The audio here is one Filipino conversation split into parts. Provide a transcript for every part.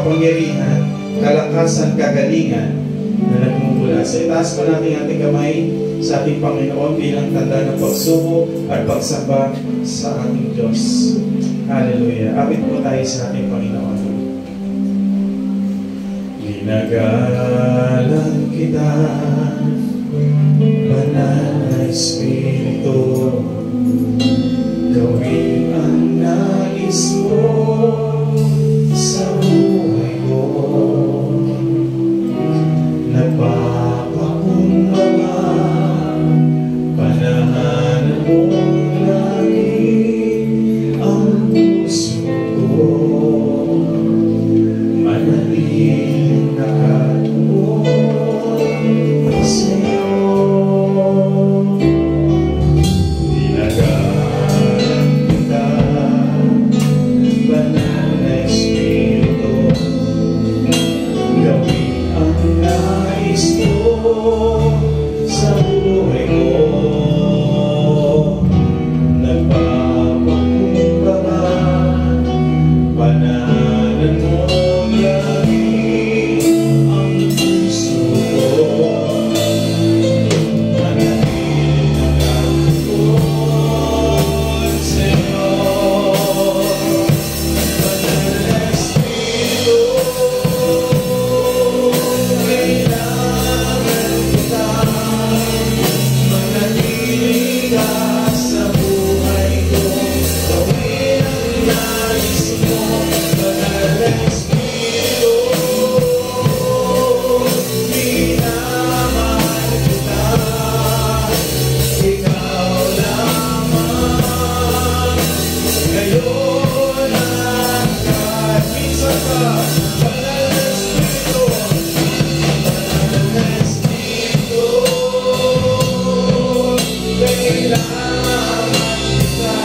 kapangyarihan, kalakasan, kagalingan na nagmumula sa itaas pa natin ating kamay sa ating Panginoon bilang tanda ng pagsuko at pagsamba sa ating Diyos. Hallelujah. Apit po tayo sa ating Panginoon. Ginagalang kita, Banal na Espiritu, gawin ang nais mo sa buhay ko. Nagpapakumbaba, panahanan mo lagi ang puso ko. Manaling nakatuon sa'yo. Ginagalang kita, Banal na Espiritu, gawin ang nais mo sa buhay ko. Nagpapakumbaba, panahanan mo lagi ang puso ko. Manaling nakatuon sa'yo. Banal na Espiritu, kailangan kita. Manatili ka sa buhay ko. Gawin ang nais mo. Banal na Espiritu, minamahal kita. Ikaw lamang ngayon at kahit minsan pa. Banal na Espiritu, Banal na Espiritu, kailangan kita.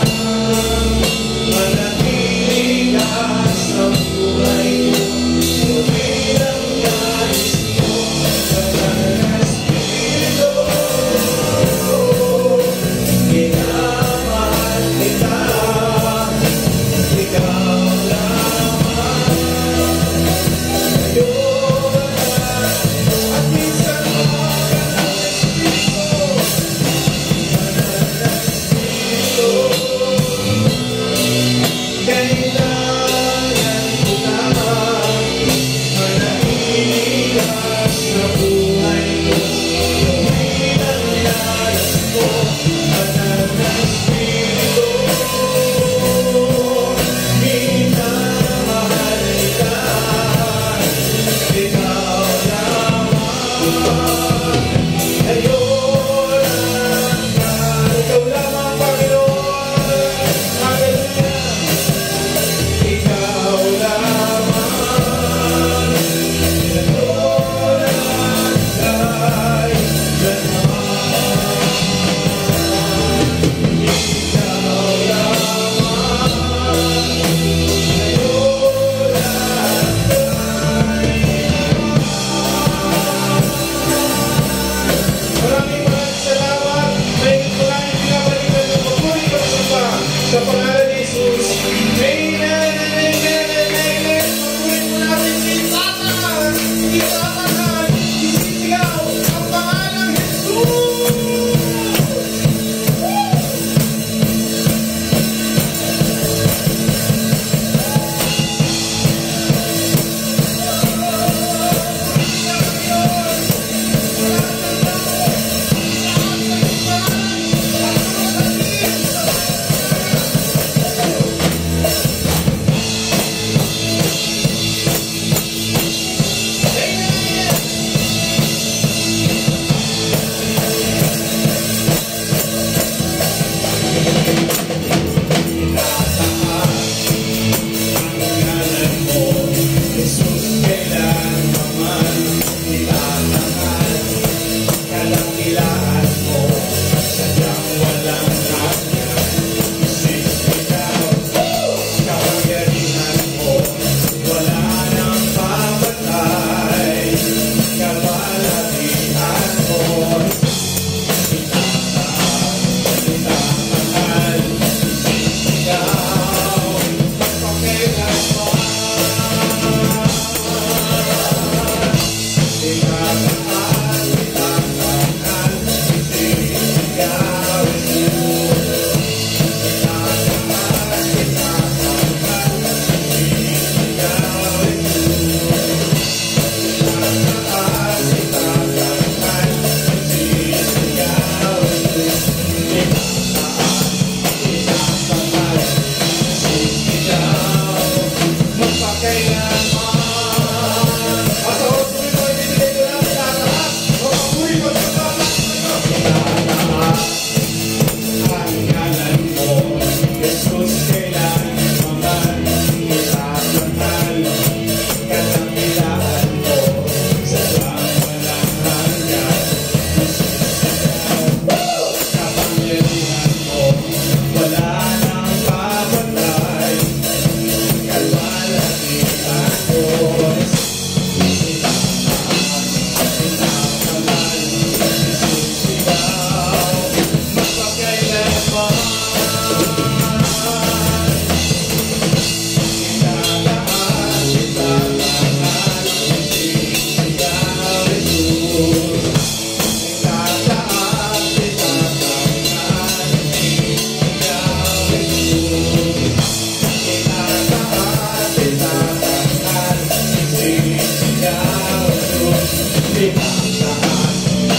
Manatili ka sa buhay ko. Gawin ang nais mo. Banal na Espiritu, minamahal kita. Ikaw lamang magpakailanman. At ako tuloy ko, ibibigay ko lang sa taas. Mapapuri ko sa taas. Itataas ang ngalan mo, Jesus, kailanman itatanghal. Kadakilaan mo sa walang hanggan. Kapangyarihan mo, wala nang papatay. Kalwalhatian mo, itataas, isisigaw, magpakailanman. Itataas, itatanghal, isisigaw, Jesus. Itataas, itatanghal, isisigaw, Jesus. Itataas, itatanghal, isisigaw, Jesus. Itataas,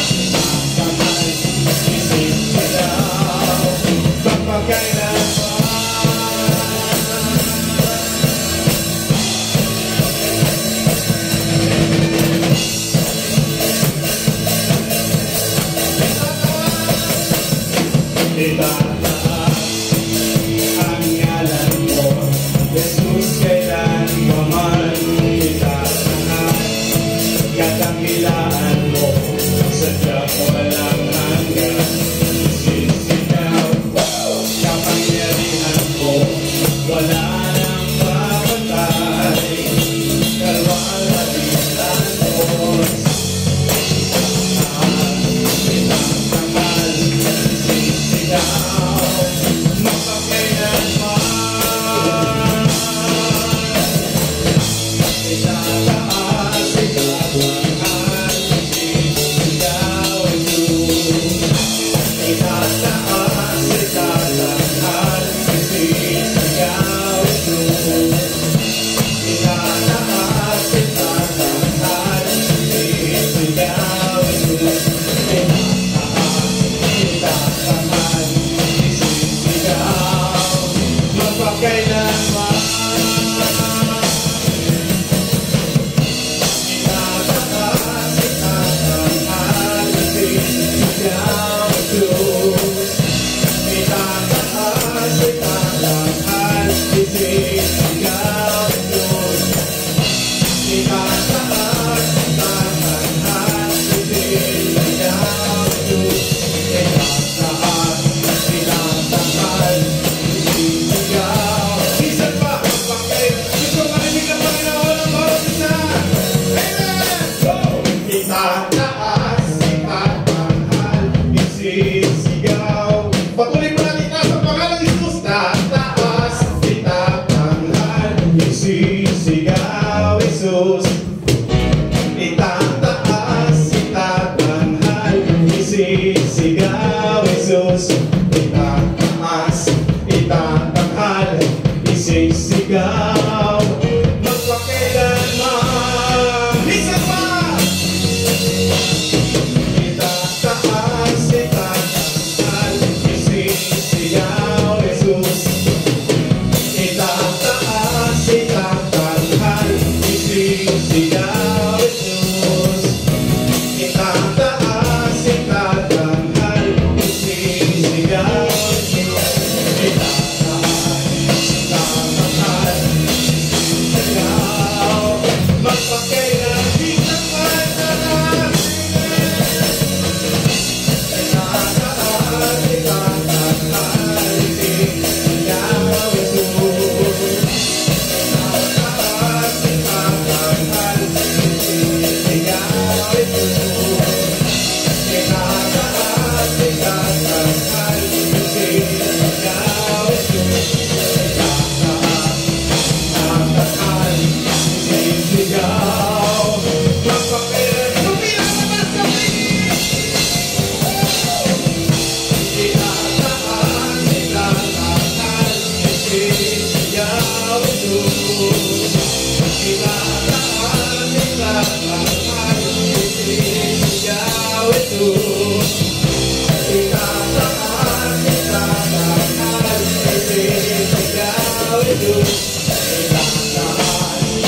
itatanghal, isisigaw, magpakailanman. Itataas ang ngalan mo, Jesus, kailanman itatanghal. Kadakilaan mo, sadyang walang hanggan. Isisigaw, kapangyarihan mo, wala nang papatay. Kalwalhatian mo, itatanghal, isisigaw, magpakailanman. Itataas, itatanghal, isisigaw, Jesus. Itataas, itatanghal, isisigaw, Jesus. Itataas, itatanghal, isisigaw, Jesus. Itataas, itatanghal, isisigaw, magpakailanman. Itataas, itatanghal, isisigaw, Jesus. Itataas, itatanghal, isisigaw, Jesus. Itataas, itatanghal, isisigaw, Jesus. Itataas, itatanghal, isisigaw. Minsan pa, gusto marinig ang Panginoon ang bawat isa. Amen! Go! Itataas, itatanghal, isisigaw. Patuloy mo natin itaas ang pangalan ni Jesus. Tataas, itatanghal, isisigaw, Jesus. Itataas, itatanghal, isisigaw, Jesus. Itataas, itatanghal, isisigaw, magpakailanman. Minsan pa! Itataas, itatanghal, isisigaw, Jesus. Itataas, itatanghal, isisigaw, Jesus. Itataas, itatanghal, isisigaw, Jesus. Itataas, itatanghal, isisigaw, magpakailanman. Minsan pa, itataas, itataas, itatanghal, isisigaw, Jesus. Itataas, itatanghal, isisigaw, Jesus. Itataas, itatanghal, isisigaw, Jesus. Itataas, itatanghal, isisigaw, magpakailanman. Tumilang naman sa tingin! Itataas, itatanghal, isisigaw, Jesus. Itataas, itatanghal, isisigaw, Jesus. Itataas, itatanghal, isisigaw, Jesus. Itataas,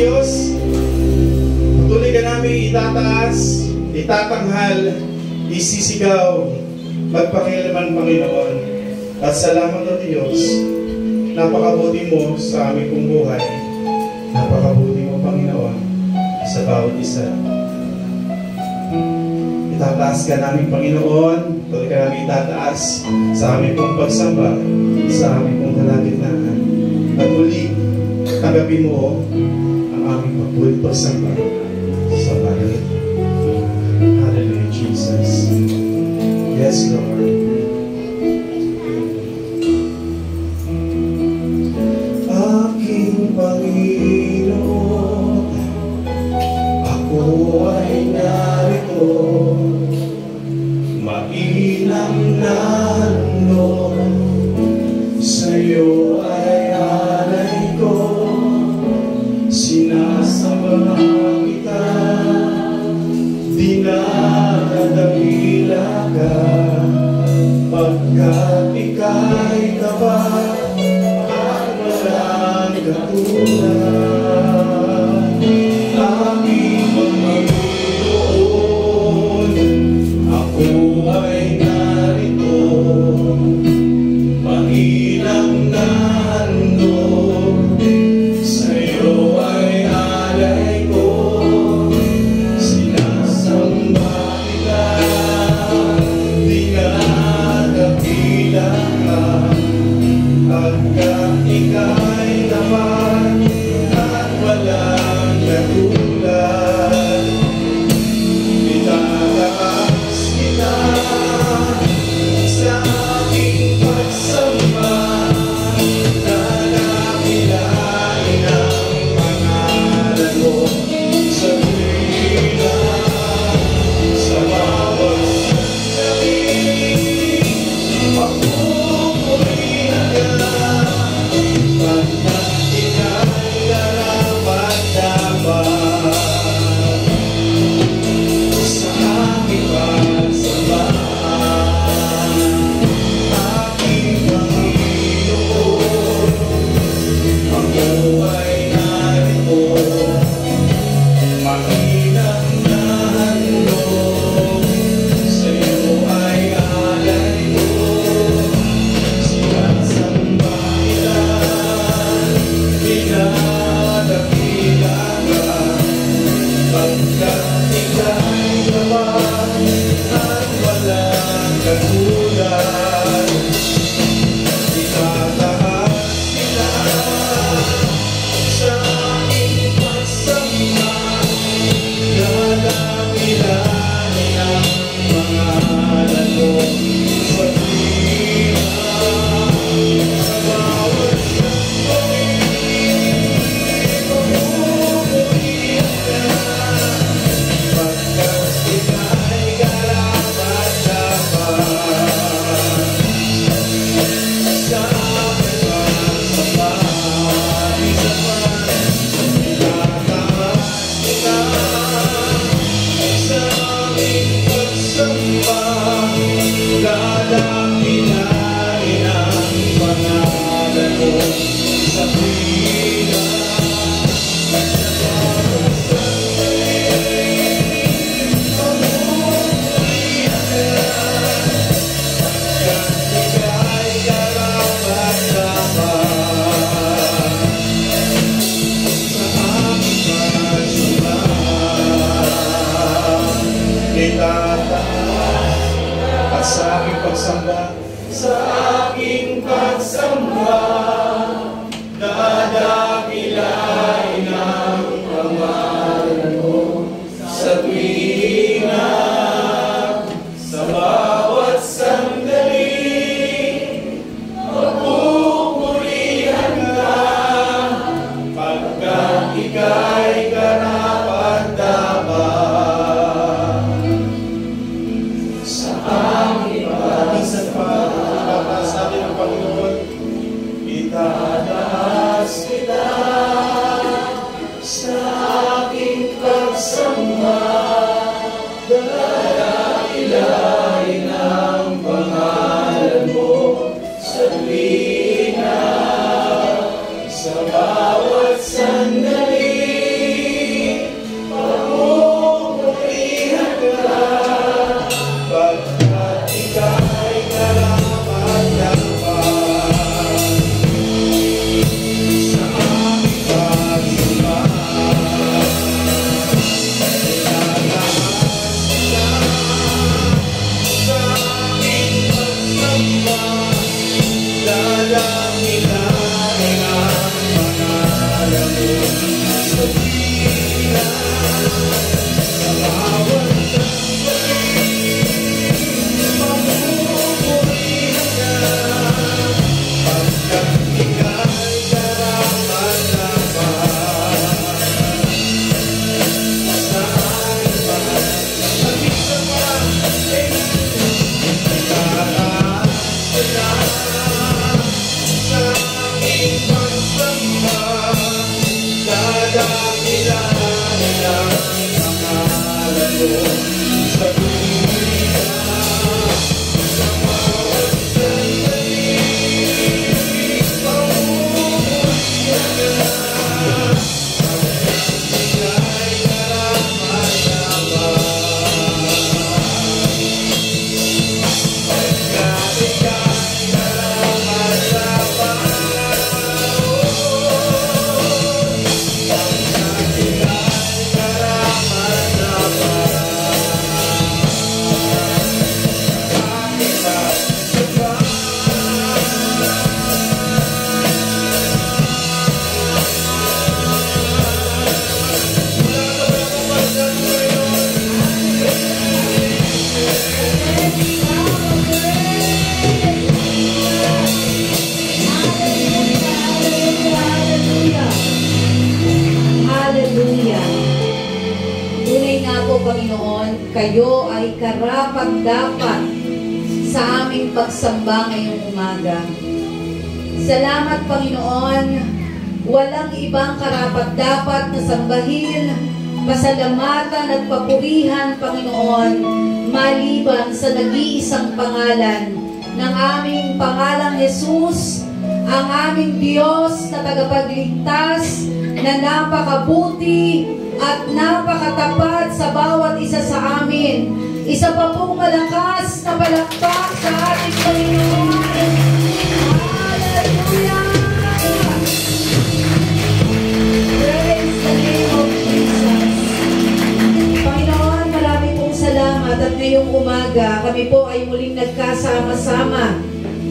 Diyos, patuloy ka namin itataas, itatanghal, isisigaw, magpakialaman, Panginoon. At salamat o Diyos, napakabuti mo sa aming pong buhay. Napakabuti mo, Panginoon, sa bawat isa. Itataas ka namin, Panginoon, patuloy ka namin itataas sa aming pong pagsamba, sa aming pong kalagitnaan. At muli, tanggapin mo ang aming pagbulit pagsamba sa bayan. Hallelujah, Jesus. Yes, Lord. Aking Panginoon, ako ay narito, mainam na handog, sa'yo ay alay ko, sinasamba kita, dinadadakila ka, pagkat ika'y tapat at walang katulad. Aking Panginoon, ako ay narito, mainam na handog, sa'yo ay alay ko, sinasamba kita, dinadakila ka, pagkat ika'y tapat at walang katulad. Itataas kita sa aking pagsamba, dadakilain ang pangalan mo sa tuwina, sa bawat sandali, papupurihan ka, pagkat ika'y karapat-dapat sa aking pagsamba. Aking Panginoon, ako ay narito, mainam na handog, sa'yo ay alay ko, sinasamba kita, dinadakila ka, pagkat ika'y tapat at walang katulad. Itataas kita sa aking pagsamba, dadakilain ang pangalan mo sa tuwina, sa bawat sandali, papupurihan ka, pagkat ika'y karapat-dapat sa aking pagsamba. Isa pa, itataas kita sa aking pagsamba, dadakilain ang pangalan mo sa tuwina, sa bawat sandali, papupurihan ka, pagkat ika'y karapat-dapat sa aking pagsamba. Itataas at sa aking pagsamba, sa aking pagsamba, dadakilain ang pangalan mo sa tuwina, sa bawat sandali, papupurihan ka, pagkat ika'y karapat-dapat sa aking pagsamba. Itataas natin ang Panginoon, itataas kita kayo ay karapat-dapat sa aming pagsamba ngayong umaga. Salamat, Panginoon. Walang ibang karapat-dapat na sambahin, pasalamatan at papurihan, Panginoon, maliban sa nag-iisang pangalan ng aming pangalang Jesus, ang aming Diyos na tagapagligtas, na napakabuti at napakatapat sa bawat isa sa amin. Isa pa pong malakas na palakpak sa ating Panginoon. Hallelujah! Praise the name of Jesus. Panginoon, marami pong salamat at ngayong umaga kami po ay muling nagkasama-sama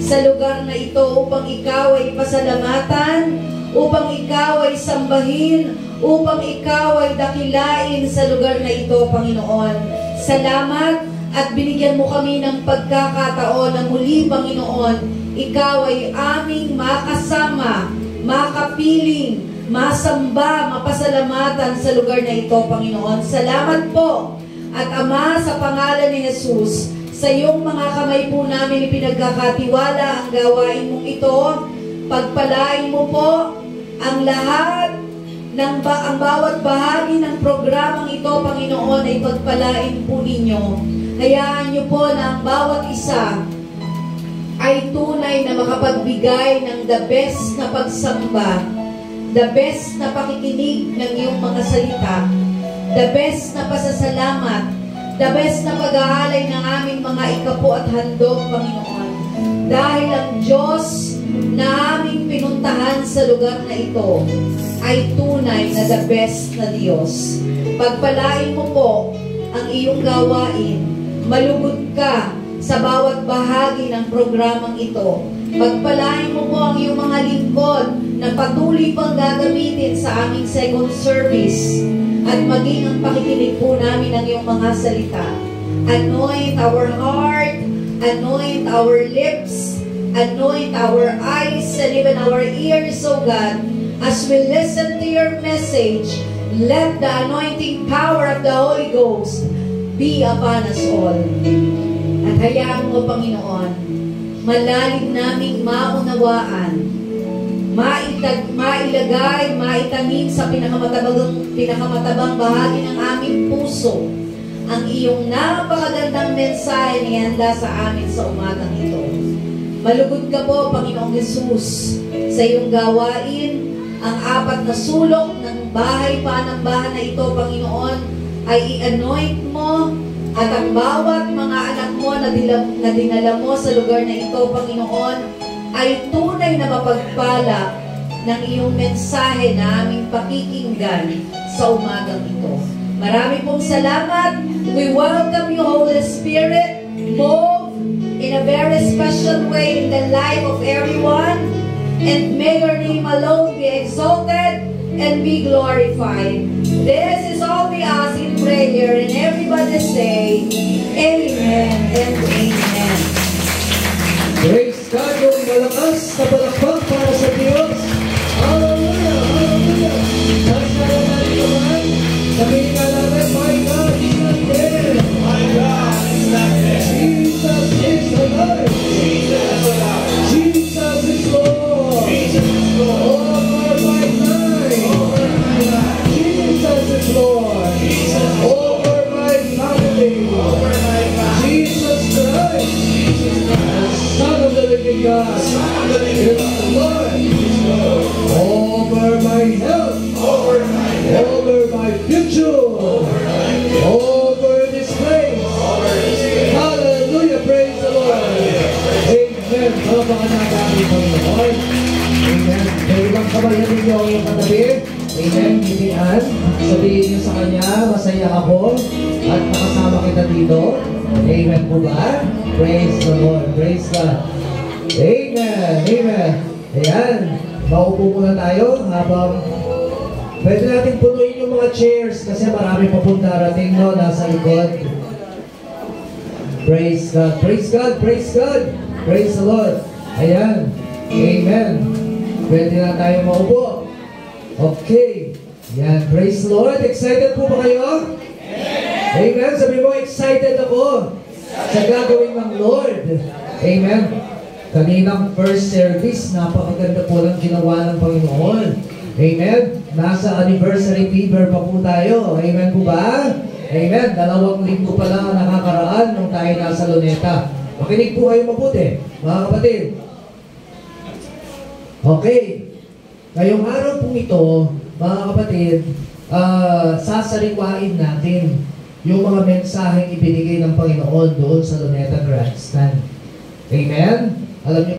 sa lugar na ito upang ikaw ay pasalamatan, upang ikaw ay sambahin, upang ikaw ay dakilain sa lugar na ito, Panginoon. Salamat at binigyan mo kami ng pagkakataon na muli, Panginoon, ikaw ay aming makasama, makapiling, masamba, mapasalamatan sa lugar na ito, Panginoon. Salamat po. At Ama, sa pangalan ni Jesus, sa iyong mga kamay po namin ipinagkakatiwala ang gawain mong ito. Pagpalain mo po ang lahat ng ang bawat bahagi ng programang ito, Panginoon, ay pagpalain po ninyo. Hayaan niyo po na ang bawat isa ay tunay na makapagbigay ng the best na pagsamba, the best na pakikinig ng iyong mga salita, the best na pasasalamat, the best na pag-aalay ng aming mga ikapo at handog, Panginoon. Dahil ang Diyos na aming pinuntahan sa lugar na ito ay tunay na the best na Diyos. Pagpalain mo po ang iyong gawain. Malugod ka sa bawat bahagi ng programang ito. Pagpalain mo po ang iyong mga lingkod na patuloy pang gagamitin sa aming second service at maging ang pakikinig po namin ng iyong mga salita. Anoint our heart, anoint our lips, anoint our eyes and even our ears, O God, as we listen to your message. Let the anointing power of the Holy Ghost be upon us all. At hayaan mo, Panginoon, malalim naming maunawaan, mailagay, maitanim sa pinakamatabang bahagi ng aming puso ang iyong napakagandang mensahe na ihanda sa amin sa umagang ito. Malugod ka po, Panginoong Jesus, sa iyong gawain. Ang apat na sulok ng panambahan na ito, Panginoon, ay i-anoint mo, at ang bawat mga anak mo na dinala mo sa lugar na ito, Panginoon, ay tunay na mapagpala ng iyong mensahe na aming pakikinggan sa umagang ito. Marami pong salamat. We welcome you, Holy Spirit. Move in a very special way in the life of everyone. And may your name alone be exalted and be glorified. This is all we ask in prayer. And everybody say, Amen and Amen. Praise God, yung malakas na palakpak para sa Diyos. Hallelujah, hallelujah. Nasaan natin naman, sabihin ka natin, my God is not there. My God is not there. Jesus is alive. Jesus is alive. Jesus is Lord. Jesus is Lord. Over my life. Over my life. Jesus is Lord. Jesus is Over my family. over my life. Jesus Christ, Jesus Christ, Son of the living God, Son of the living is God, Lord. is Lord. Over my health, Over my health, over my future, over my future, over this place. over this place. Hallelujah, praise the Lord. Amen. Palapakan natin ang Panginoon. Amen. May ibang kabayan ninyo ang iyong katabi. Amen. Kitian. Sabihin niyo sa Kanya, masaya ako at nakasama kita dito. Amen po ba? Praise the Lord. Praise God. Amen. Amen. Ayan. Maupo muna tayo habang pwede natin punuin yung mga chairs kasi marami pa pong darating, no, nasa likod. Praise God. Praise God. Praise God. Praise the Lord. Ayan. Amen. Pwede na tayo maupo. Okay. Yan. Praise the Lord. Excited po ba kayo? Amen. Amen. Sabi mo, excited ako sa gagawin ng Lord. Amen. Kaninang first service, napakaganda po ng ginawa ng Panginoon. Amen. Nasa anniversary fever pa po tayo. Amen po ba? Amen. 2 linggo pa lang ang nakakaraan nung tayo nasa Luneta. Makinig po kayo mabuti, mga kapatid. Okay. Ngayong araw pong ito, mga kapatid, sasariwain natin yung mga mensaheng ibinigay ng Panginoon doon sa Luneta Grandstand. Amen? Alam niyo